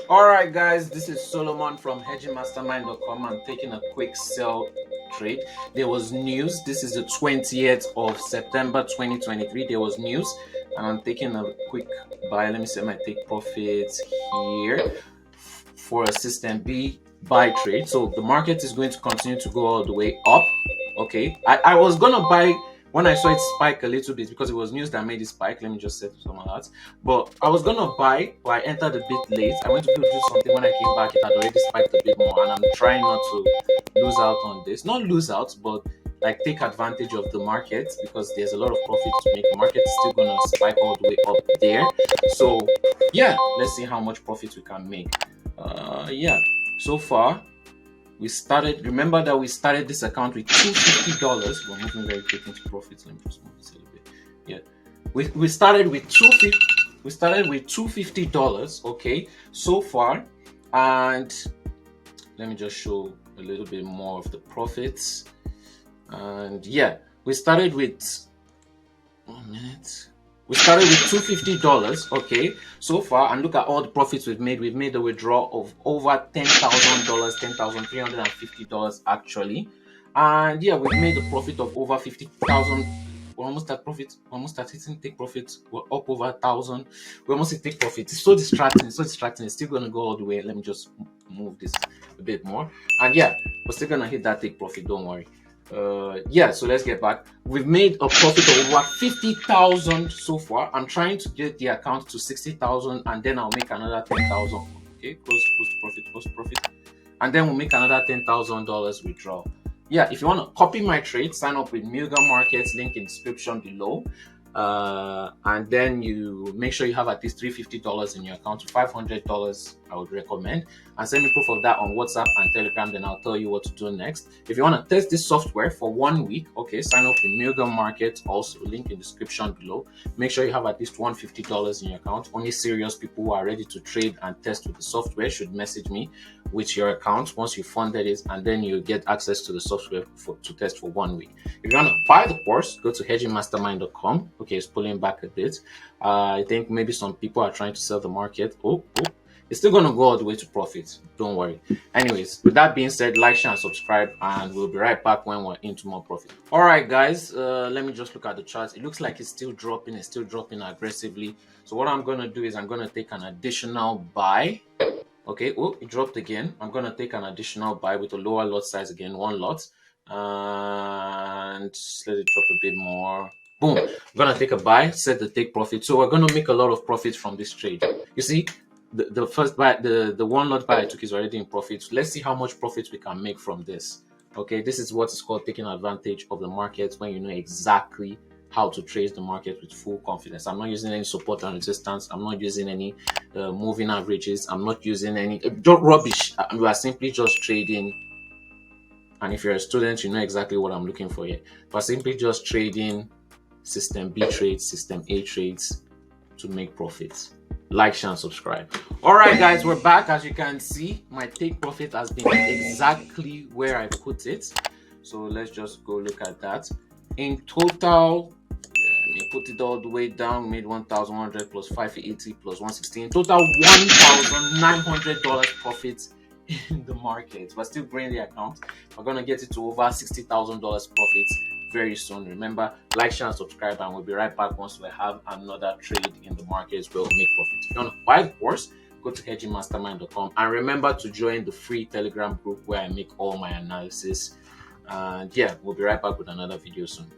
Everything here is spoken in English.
All right, guys, this is Solomon from hedgingmastermind.com. I'm taking a quick sell trade. There was news. This is the 20th of September 2023. There was news, and I'm taking a quick buy. Let me set my take profits here for a system B buy trade. So the market is going to continue to go all the way up. Okay, I was gonna buy when I saw it spike a little bit because it was news that made it spike. Let me just set some of that. But I was gonna buy, but I entered a bit late. I went to go do something. When I came back, it had already spiked a bit more, and I'm trying not to lose out on this. Not lose out, but like take advantage of the market because there's a lot of profit to make. The market is still gonna spike all the way up there. So yeah, let's see how much profit we can make. Yeah, so far we started. Remember that we started this account with $250. We're moving very quick into profits. Let me just move this a little bit. Yeah, we started with $250. We started with $250. Okay, so far, and let me just show a little bit more of the profits. And yeah, we started with 1 minute. We started with $250, okay, so far, and look at all the profits we've made. We've made a withdrawal of over $10,000, $10,350 actually, and yeah, we've made a profit of over 50,000. We're almost at profit, almost at hitting take profit. We're up over 1,000. We almost hit take profit. It's so distracting, so distracting. It's still gonna go all the way. Let me just move this a bit more, and yeah, we're still gonna hit that take profit. Don't worry. Yeah, so let's get back. We've made a profit of over 50,000 so far. I'm trying to get the account to 60,000, and then I'll make another 10,000. Okay, close to profit, and then we'll make another $10,000 withdrawal. Yeah, if you want to copy my trade, sign up with Milga Markets, link in description below. And then you make sure you have at least $350 in your account. To $500 I would recommend, and send me proof of that on WhatsApp and Telegram. Then I'll tell you what to do next. If you want to test this software for 1 week, okay, sign up with Milga Market, also link in description below. Make sure you have at least $150 in your account. Only serious people who are ready to trade and test with the software should message me with your account once you funded it, and then you get access to the software to test for 1 week. If you want to buy the course, go to hedgingmastermind.com. Okay, it's pulling back a bit. I think maybe some people are trying to sell the market. It's still going to go all the way to profit. Don't worry. Anyways, with that being said, like, share, and subscribe, and we'll be right back when we're into more profit. All right, guys, let me just look at the charts. It looks like it's still dropping. It's still dropping aggressively. So what I'm going to do is I'm going to take an additional buy. Okay, it dropped again. I'm going to take an additional buy with a lower lot size again, 1 lot. And let it drop a bit more. Boom. I'm going to take a buy, set the take profit. So we're going to make a lot of profit from this trade. You see, the first buy, the 1 lot buy I took is already in profit. So let's see how much profit we can make from this. Okay, this is what is called taking advantage of the market, when you know exactly how to trade the market with full confidence. I'm not using any support and resistance. I'm not using any moving averages. I'm not using any rubbish. We are simply just trading. And if you're a student, you know exactly what I'm looking for here. We're simply just trading system B trades, system A trades to make profits. Like, share, and subscribe. All right, guys, we're back. As you can see, my take profit has been exactly where I put it. So let's just go look at that. In total, let me put it all the way down. Made 1,100 plus 580 plus 160. In total, $1,900 profit in the market. We're still growing the account. We're gonna get it to over $60,000 profits very soon. Remember, like, share, and subscribe, and we'll be right back once we have another trade in the markets where we'll make profits. If you want to buy the course, go to hedgingmastermind.com, and remember to join the free Telegram group where I make all my analysis. And yeah, we'll be right back with another video soon.